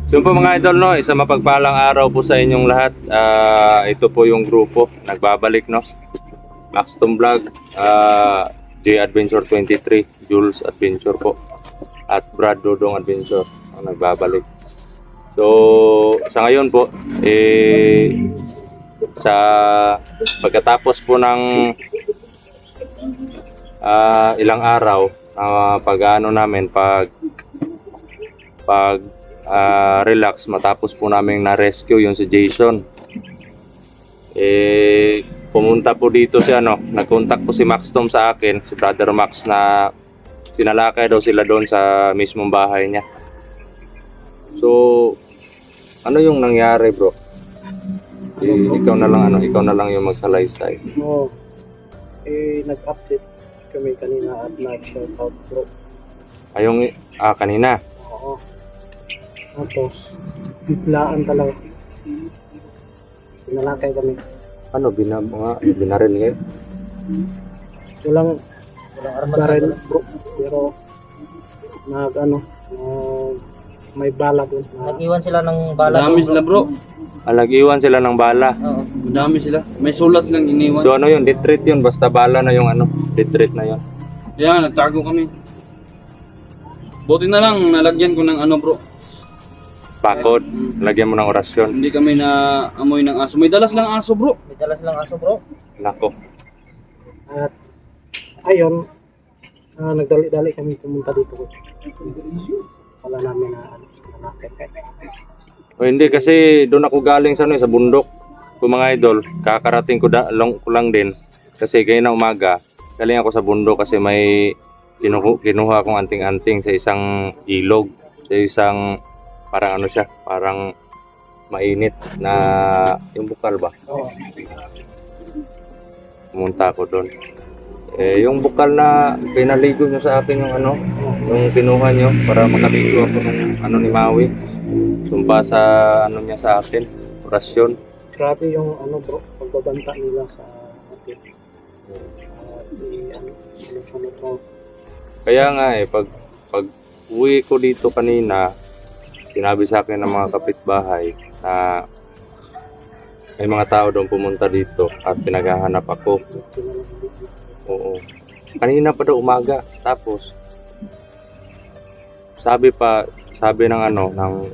So po mga idol, no, isang mapagpalang araw po sa inyong lahat. Ito po yung grupo, nagbabalik, no. Maxton Vlog, J Adventure 23, Jules Adventure po, at Brad Dodong Adventure, nagbabalik. So sa ngayon po, sa pagkatapos po ng ilang araw, pag-ano namin, relax, matapos po namin na-rescue yung si Jason. Pumunta po dito si nag-contact po si Max Tom sa akin, si Brother Max, na sinalakay daw sila doon sa mismong bahay niya. So, ano yung nangyari, bro? Ikaw na lang yung magsalaysay. Oo. Nag-update kami kanina at nag-shoutout bro. Kanina. Oo. Tapos, biglaan talaga. Sinalakay kami. Binaril kayo? Walang baril bro. Pero, may bala doon. Nag-iwan sila ng bala. Madami sila bro. Nag-iwan sila ng bala. Oo. Madami sila. May sulat lang iniwan. So ano yun? Death yun. Basta bala na yung death threat na yun. Yan, nagtago kami. Buti na lang, nalagyan ko ng bro. Pakod. Lagyan mo ng orasyon. Hindi kami na amoy ng aso. May dalas lang aso bro. May dalas lang aso bro. Nako. At, ayun, nagdali-dali kami pumunta dito. Wala namin na sinalakay. O hindi, kasi doon ako galing sa bundok. Kung mga idol, kakarating ko lang din. Kasi kayo na umaga, galing ako sa bundok kasi may kinuha akong anting-anting sa isang ilog. Sa isang, parang mainit na yung bukal ba? Oo. Pumunta ako doon. Yung bukal na pinaligo nyo sa akin yung kinuha nyo para makaligo ako ng ni Maui. Sumpa sa niya sa akin, orasyon. Grabe yung bro, pagbabanta nila sa atin. Sunod-sunod ko. Kaya nga pag uwi ko dito kanina, sinabi sa akin ng mga kapitbahay na may mga tao doon pumunta dito at pinaghahanap ako. Oo. Kanina pa daw umaga. Tapos sabi ng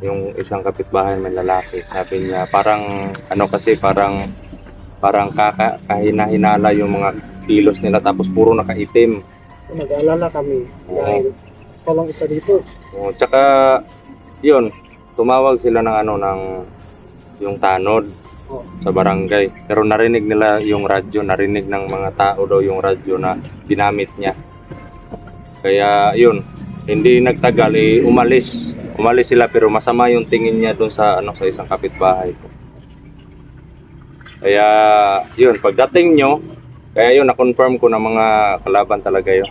yung isang kapitbahay may lalaki. Sabi niya parang kahina-hinala yung mga kilos nila, tapos puro nakaitim. Nag-aalala kami dahil walang isa dito. Tsaka yun, tumawag sila ng yung tanod sa barangay. Pero narinig nila yung radyo, narinig ng mga tao daw yung radyo na ginamit niya. Kaya yun, hindi nagtagal, umalis sila, pero masama yung tingin niya doon sa sa isang kapitbahay ko. Kaya yun, pagdating nyo, kaya yun, na-confirm ko na mga kalaban talaga yun.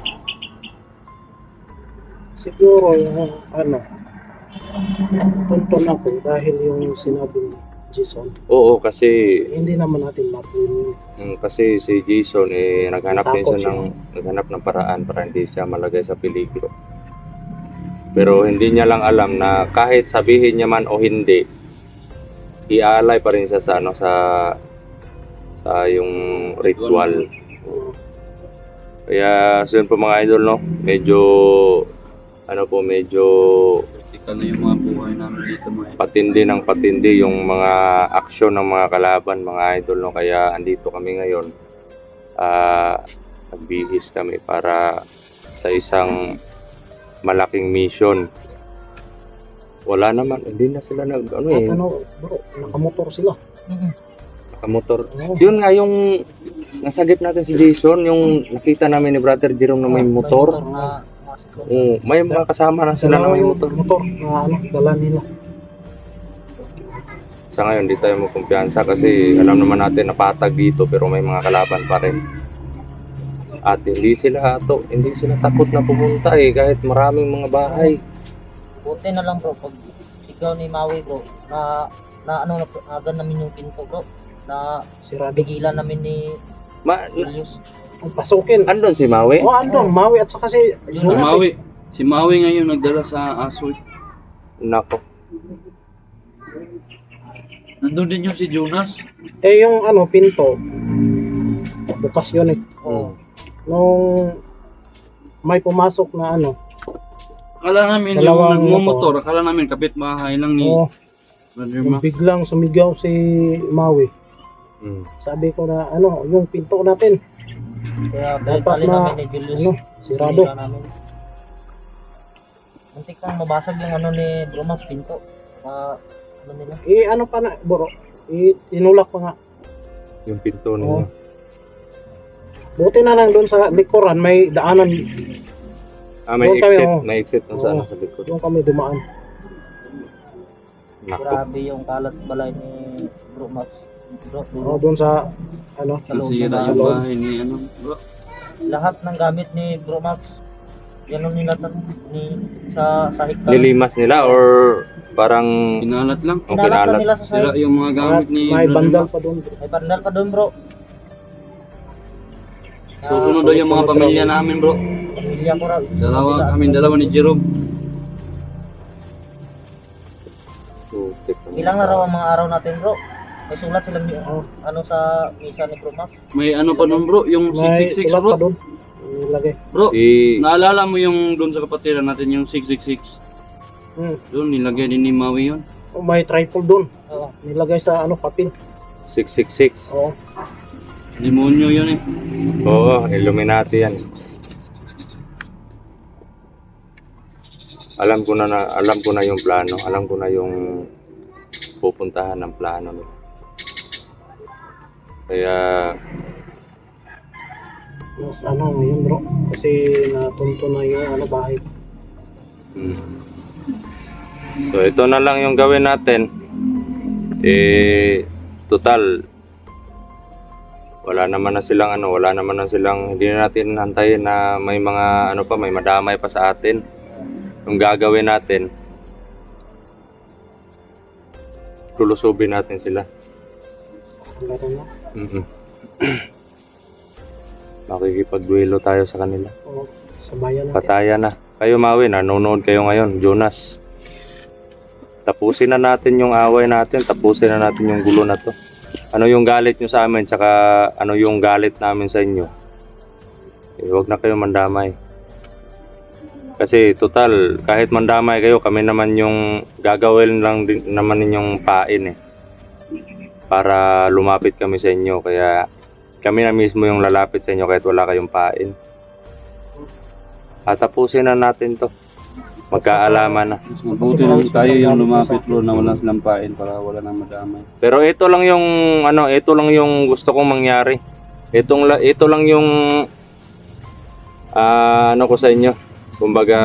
Siguro yung tuntun ako dahil yung sinabi ni Jason. Oo, kasi Hindi naman natin matuloy. kasi si Jason naghanap din Takot siya naghanap ng paraan para hindi siya malagay sa peligro. Pero hindi niya lang alam na kahit sabihin niya man o hindi, iaalay pa rin siya sa yung ritual. Kaya so yun po mga idol, no, medyo Ika na yung mga buhay namin dito mga patindi yung mga aksyon ng mga kalaban, mga idol, no. Kaya andito kami ngayon, nagbihis kami para sa isang malaking mission. Wala naman, hindi na sila Bro, nakamotor sila. nakamotor. Oo. Yun nga yung nasagip natin si Jason, yung nakita namin ni Brother Jerome na may motor. May mga kasama na sila na may motor. Motor na dala nila. Sa ngayon, di tayo magkumpiyansa kasi alam naman natin na patag dito, pero may mga kalaban pa rin. At hindi sila takot na pumunta kahit maraming mga bahay. Buti na lang bro pag sigaw ni Maui bro agad namin yung pinto bro. Na Sirado. pigilan namin ni Julius. Pasukin. Andun si Maui? Andun. Maui at saka si Si Maui ngayon nagdala sa aso. Nako. Nandun din yung si Jonas. Eh, yung ano, pinto, bukas yun eh. Mm. Nung may pumasok na ano, Akala namin Dalawang yung nagmumotor, akala namin kapitbahay lang ni oh, Brother Max. biglang sumigaw si Maui. Mm. Sabi ko na ano, yung pinto natin, Kaya dapat pali na, namin ni Julius. ano, sirado. Sinira namin. Muntik kang mabasag yung ano ni Bro Max pinto. Ano nila? Eh, ano pa na, bro, tinulak pa nga. Yung pinto Oo. ninyo. Buti na lang doon sa likuran, may daanan, May Doon kami, exit. oh. May exit kung saan Oo. sa likod. doon kami dumaan. Nako. Grabe yung kalat sa balay ni Bro Max. Bro, Oo, doon sa, ano, sa loob ng Nasira bahay. yung bahay ni ano. Bro. Lahat ng gamit ni Bro Max, yan ang nilatan ni sa hektar. Nilimas nila or parang Kinalat lang. Okay, Kinalat nalat. lang nila sa Sira sahig. yung mga gamit ni may Brother bandal Max. pa doon. Bro. May bandal pa doon, bro. Susunod daw yung mga sunod pamilya raw. namin, bro. Pamilya ko raw. Dalawa ni Jerome. putik. Ilang na raw ang mga araw natin, bro. May sulat sila ano sa misa ni Bro Max. May ano pa nun, bro, yung May 666, sulat bro. pa doon. Nilagay. Bro, Si naalala mo yung doon sa kapatiran natin, yung 666? Doon, nilagay din ni Maui yun. Oh, may triple doon. Oo. Nilagay sa ano, papel. 666. Oo. Demonyo yun eh. Oo, Illuminati yan. Alam ko na yung plano. Alam ko na yung pupuntahan ng plano nila. Kaya Mas ano ngayon, bro. Kasi natunto na yung ano, bahay. so ito na lang yung gawin natin. Total wala naman na silang hindi na natin hantayin na may mga ano pa, may madamay pa sa atin. Yung gagawin natin, lulusubin natin sila. Laro na. Makikipagduelo tayo sa kanila. Oo. Sa bayan natin. Patayan na. Kayo Maui, nanonood kayo ngayon, Jonas. Tapusin na natin yung away natin, tapusin na natin yung gulo na to. Ano yung galit nyo sa amin, tsaka ano yung galit namin sa inyo. Huwag na kayo mandamay. Kasi total, kahit mandamay kayo, kami naman yung gagawin lang din naman ninyong pain eh. Para lumapit kami sa inyo, kaya kami na mismo yung lalapit sa inyo kahit wala kayong pain. At tapusin na natin to. Magkaalaman na. Mabuti lang tayo yung lumapit, bro, na wala silang pain para wala nang madamay. Pero ito lang yung gusto kong mangyari. Ito lang yung ano ko sa inyo. Kumbaga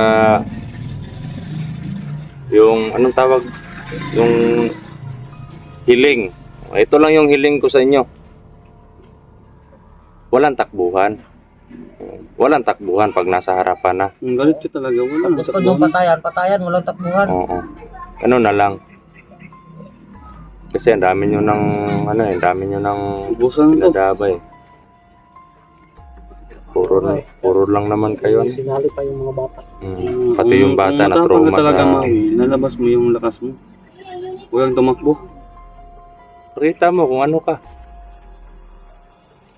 yung anong tawag, yung hiling. Ito lang yung hiling ko sa inyo. Walang takbuhan. Walang takbuhan pag nasa harapan na. Ang galit ka talaga, wala nang Gusto nyo patayan, walang takbuhan. Oo. Ano na lang. Kasi ang dami nyo ng Ubusan to. pinadabay. Puro lang naman kayo. Sinali pa yung mga bata. Pati yung bata na Kung matapang trauma ka talaga, sa... Maui, nalabas mo yung lakas mo. Huwag kang tumakbo. Pakita mo kung ano ka.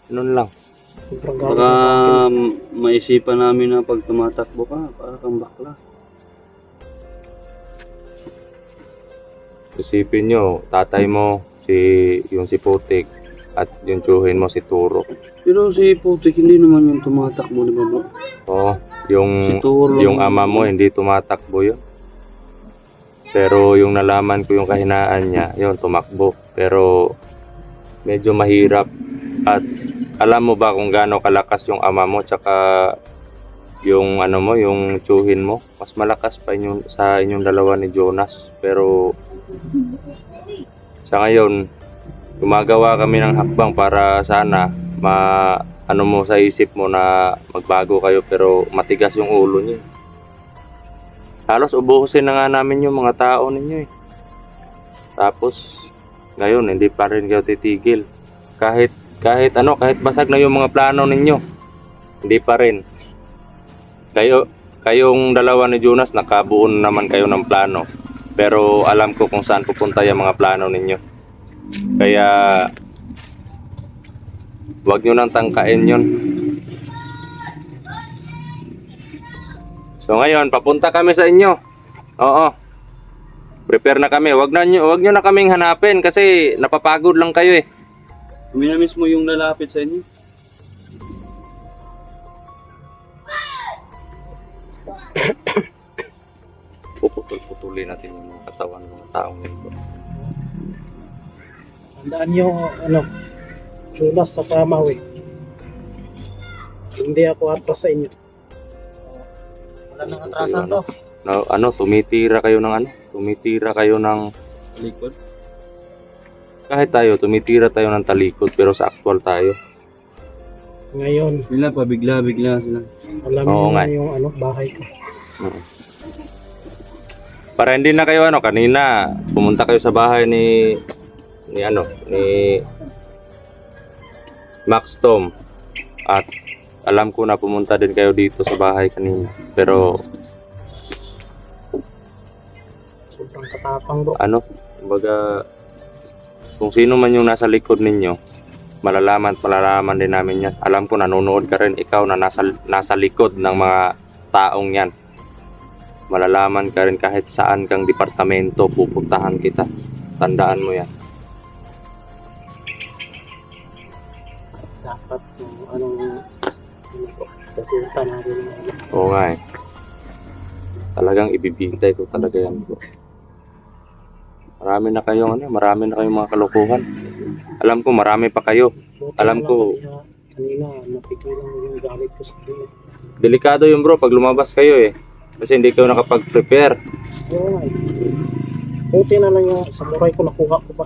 Ano lang. Sobrang galit Baka na sa akin. maisipan namin na pag tumatakbo ka, para kang bakla. Isipin nyo, tatay mo, yung si Putik, at yung tsuhin mo si Turo. Pero si Putik, hindi naman yung tumatakbo, di ba, bro? Oo, Si Turo. yung ama mo, hindi tumatakbo yun. Pero yung nalaman ko yung kahinaan niya, yun, tumakbo. Pero medyo mahirap. At alam mo ba kung gaano kalakas yung ama mo, tsaka yung ano mo, yung tsuhin mo? Mas malakas pa sa inyong dalawa ni Jonas. Pero sa ngayon, gumagawa kami ng hakbang para sana ano mo sa isip mo na magbago kayo, pero matigas yung ulo niyo. Halos ubuhusin na nga namin yung mga tao ninyo eh. Tapos ngayon hindi pa rin kayo titigil. Kahit basag na yung mga plano ninyo, hindi pa rin. Kayong dalawa ni Jonas, nakabuo naman kayo ng plano. Pero alam ko kung saan pupunta yung mga plano ninyo. Kaya huwag nyo nang tangkain yun. So ngayon, papunta kami sa inyo. Oo. Prepare na kami. Wag nyo na kaming hanapin kasi napapagod lang kayo eh. Kami na mismo yung lalapit sa inyo. Puputol-putulin natin yung mga katawan ng mga taong ito. Tandaan nyo, Jonas sa Maui. Hindi ako atras sa inyo. Wala nang atrasan to. Tumitira kayo ng tumitira kayo ng Likod. kahit tayo, tumitira tayo ng talikod pero sa actual tayo. Ngayon, Sila pa, bigla sila. alam Oo niyo nga. na yung bahay ko. Oo. Para hindi na kayo kanina pumunta kayo sa bahay ni Max Tom at alam ko na pumunta din kayo dito sa bahay kanina pero Sobrang katapang bro. kumbaga kung sino man yung nasa likod ninyo malalaman din namin yan. Alam ko nanonood ka rin ikaw na nasa likod ng mga taong yan. Malalaman ka rin kahit saan kang departamento pupuntahan kita. Tandaan mo yan. Dapat pupunta natin ng Oo nga eh. Talagang ibibintay ko talaga yan bro. Marami na kayong mga kalokohan. Alam ko marami pa kayo. Buti Alam na lang ko. kanina napigilan mo yung galit ko sa kanila. Delikado yung bro pag lumabas kayo eh. Kasi hindi kayo nakapag-prepare. Oo nga eh. Buti na lang yung samurai ko nakuha ko pa.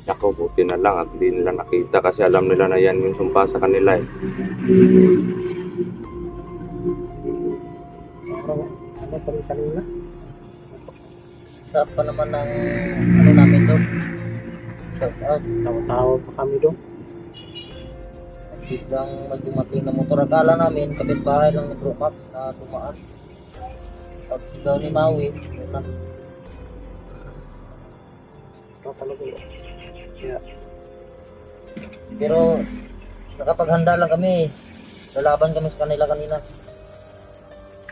Ako, buti na lang at hindi nila nakita kasi alam nila na yan yung sumpa sa kanila eh. Parang pa rin kanina. Sa pa naman ng namin doon. Shout out. Tawa-tawa pa kami doon. Biglang may dumating na motor. Akala namin kapitbahay lang ni Bro Max na tumaan. Pag sigaw ni Maui, yun na. Ito talaga bro. Kaya Pero nakapaghanda lang kami. Lalaban kami sa kanila kanina.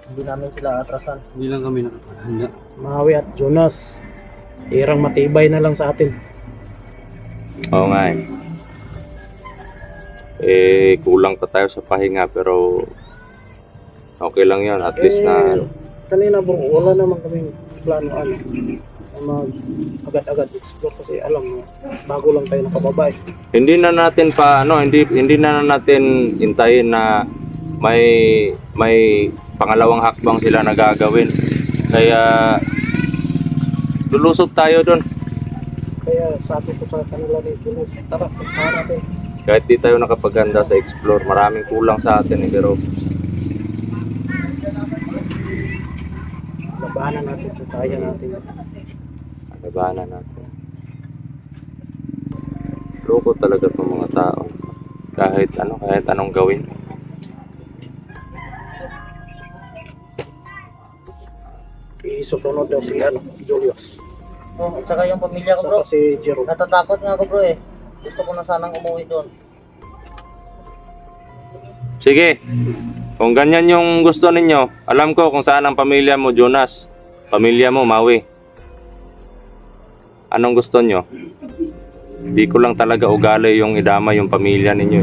Hindi namin sila atrasan. Hindi lang kami nakakahanda. Maui at Jonas, irang matibay na lang sa atin. Oo nga eh. Kulang pa tayo sa pahinga pero okay lang yun. At least na Kanina bro, wala naman kaming plano na mag agad-agad explore kasi alam mo, bago lang tayo nakababa eh. hindi na natin hindi na natin hintayin na may pangalawang hakbang sila na gagawin. Kaya lulusot tayo doon. Kaya sabi ko sa kanila ni Jonas, tara, punta natin. Kahit di tayo nakapaghanda sa explore, maraming kulang sa atin eh, pero Labanan natin kung kaya natin. labanan natin. Loko talaga itong mga tao. Kahit anong gawin. Isusunod daw si Julius. Oh, at saka yung pamilya ko bro. Saka si Jero. Natatakot nga ako bro eh. Gusto ko na sanang umuwi doon. Sige. Kung ganyan yung gusto ninyo, alam ko kung saan ang pamilya mo, Jonas. Pamilya mo, Maui. Anong gusto nyo? Di ko lang talaga ugali yung idama yung pamilya ninyo.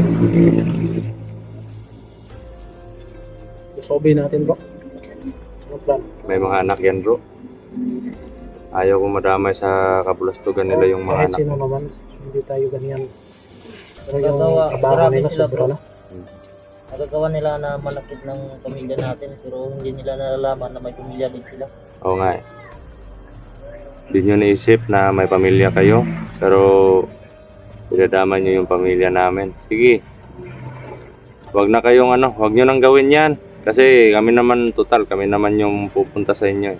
Sobi natin bro. Ano plan? May mga anak yan, bro. Ayaw ko madamay sa kabulastugan nila yung mga Kahit anak. sino naman, hindi tayo ganyan. Pero yung Gagawa, trabaho grabe nila sila, sobra bro. na. Nagagawa nila na malakit ng pamilya natin pero hindi nila nalalaman na may pamilya din sila. Oo nga eh. Hindi nyo naisip na may pamilya kayo, pero pinadama nyo yung pamilya namin. Sige. Huwag na kayong huwag nyo nang gawin yan. Kasi kami naman kami naman yung pupunta sa inyo.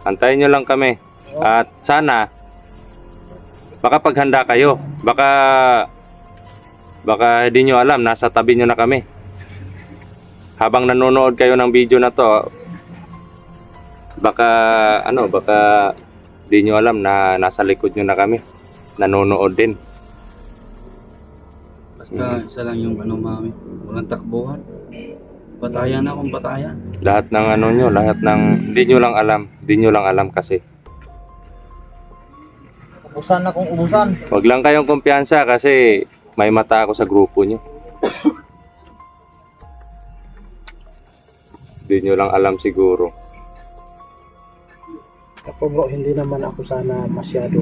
Antayin nyo lang kami. At sana, baka paghanda kayo. Baka hindi nyo alam, nasa tabi nyo na kami. Habang nanonood kayo ng video na to, Baka baka di nyo alam na nasa likod nyo na kami. Nanonood din. Basta isa lang yung ano mami. Walang takbuhan. Patayan na kung patayan. Lahat ng ano nyo, lahat ng di nyo lang alam kasi. Ubusan na kung ubusan. Wag lang kayong kumpiyansa kasi may mata ako sa grupo nyo. Di nyo lang alam siguro. Ako bro, hindi naman ako sana masyado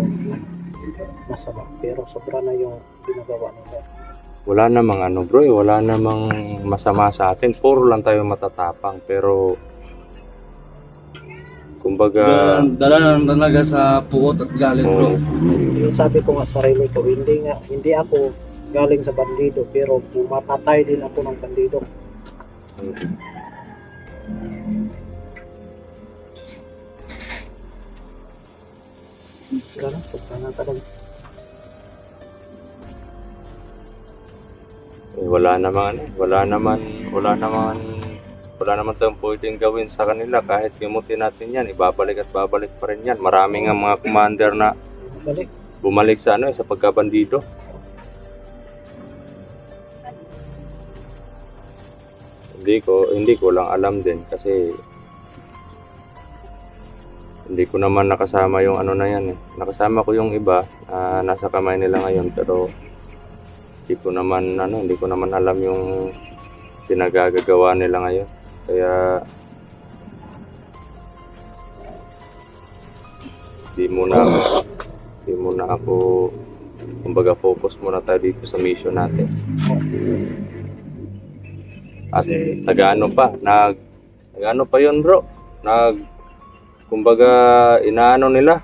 masama. Pero sobra na yung ginagawa nila. Wala namang ano bro, wala namang masama sa atin. Puro lang tayo matatapang. Pero kumbaga, Dala lang talaga sa puot at galit bro. Yung sabi ko nga sa sarili ko, hindi ako galing sa bandido, pero mapatay din ako ng bandido. Gano'n, sobra na talaga. wala naman tayong pwedeng gawin sa kanila. Kahit gimutin natin yan, ibabalik at babalik pa rin yan. Maraming ang mga commander na Balik. bumalik sa sa pagkabandido. Hindi ko lang alam din kasi hindi ko naman nakasama yung ano na yan eh. Nakasama ko yung iba na nasa kamay nila ngayon, pero hindi ko naman alam yung pinagagagawa nila ngayon. Kaya di muna ako kumbaga focus muna tayo dito sa mission natin. At nag-ano pa yun bro, kumbaga inaano nila,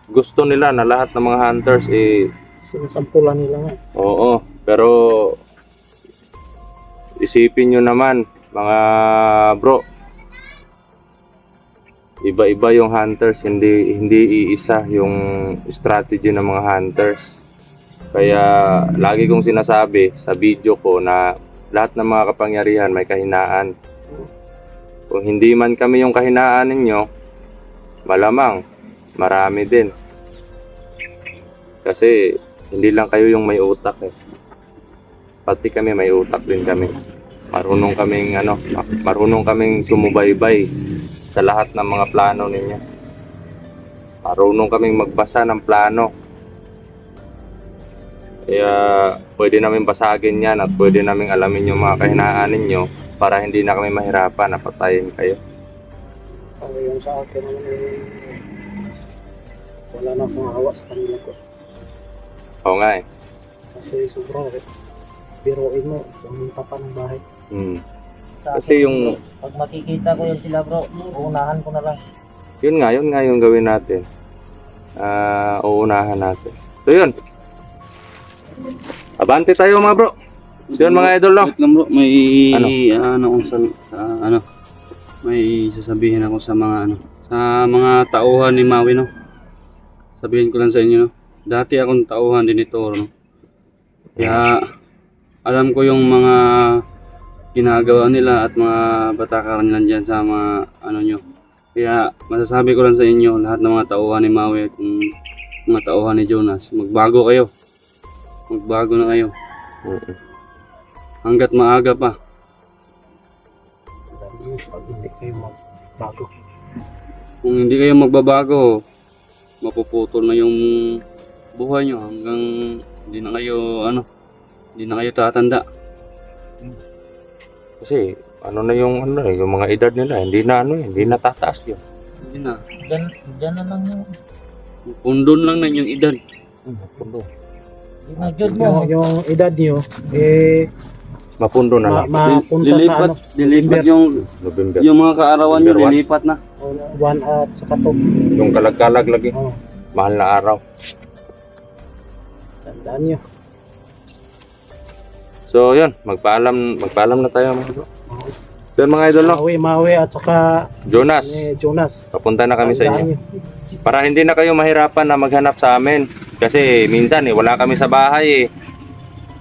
gusto nila na lahat ng mga hunters Sinasampulan nila nga. oo, pero isipin nyo naman mga bro, iba-iba yung hunters, hindi iisa yung strategy ng mga hunters. Kaya lagi kong sinasabi sa video ko na lahat ng mga kapangyarihan may kahinaan. Kung hindi man kami yung kahinaan ninyo, malamang marami din. Kasi hindi lang kayo yung may utak eh. Pati kami may utak din kami. Marunong kaming sumubaybay sa lahat ng mga plano ninyo. Marunong kaming magbasa ng plano. Kaya pwede namin basagin yan at pwede namin alamin yung mga kahinaan ninyo para hindi na kami mahirapan na patayin kayo. Yung sa akin naman wala na akong awa sa kanila ko. Oo nga eh. Kasi sobrang biruin mo, pumunta pa ng bahay. Sa Kasi akin, yung pag makikita ko yan sila bro, uunahan ko na lang. yun nga yung gawin natin. Uunahan natin. So yun. Abante tayo mga bro. So yun mga idol no. Wait lang bro, may Ano? may sasabihin ako sa mga tauhan ni Maui no. Sabihin ko lang sa inyo no. Dati akong tauhan din ito no. Kaya alam ko yung mga ginagawa nila at mga batakaran nila dyan sa mga nyo. Kaya masasabi ko lang sa inyo, lahat ng mga tauhan ni Maui at mga tauhan ni Jonas, magbago kayo. Magbago na kayo. Hanggat maaga pa. Pag hindi kayo magbago. Kung hindi kayo magbabago, mapuputol na yung buhay nyo hanggang hindi na kayo tatanda. Kasi yung mga edad nila hindi na tataas yun. Hindi na. Diyan na lang yun. Pundon lang na yung edad. Pundo. Hindi na jud mo. Yung edad nyo, Mapundo na lang. mapunta sa Lilipat November. yung mga kaarawan nyo, November 1. lilipat na. 1 at saka 2. Yung kalag-kalag lagi. Oh, Mahal na araw. tandaan nyo. So yun, magpaalam na tayo mga bro. So yun, mga idol no. Maui at saka Jonas, Jonas. papunta na kami sa Tandaan inyo. nyo. Para hindi na kayo mahirapan na maghanap sa amin. Kasi minsan wala kami sa bahay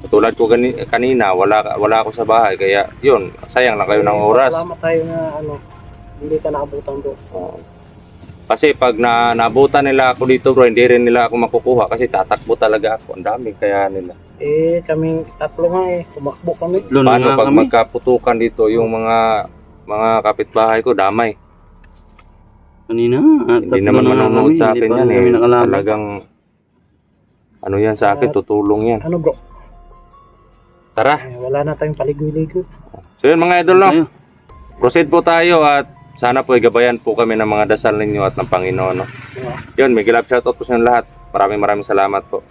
Tulad ko kanina, wala ako sa bahay. Kaya yun, sayang lang kayo ng oras. Salamat tayo na hindi ka naabutan bro. Oo. Kasi pag naabutan nila ako dito bro, hindi rin nila ako makukuha kasi tatakbo talaga ako. Ang dami kaya nila. Eh, kaming tatlo nga kumakbo kami. Tatlo na Paano nga pag kami. magkaputukan dito yung mga kapitbahay ko, damay. Kanina, Hindi tatlo naman na nga manonood kami, sa hindi akin pa yan kami eh. nakalaban. Talagang ano yan sa akin, tutulong yan. Ano bro? Tara. Wala na tayong paligoy-ligoy. So yun mga idol, no? Tayo. Proceed po tayo at sana po gabayan po kami ng mga dasal ninyo at ng Panginoon, no? Diba? Yun, may love shoutout po sa inyo lahat. Maraming salamat po.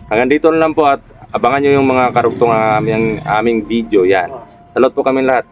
Hanggang dito na lang po at abangan nyo yung mga karugtong aming video yan. Salot po kami lahat.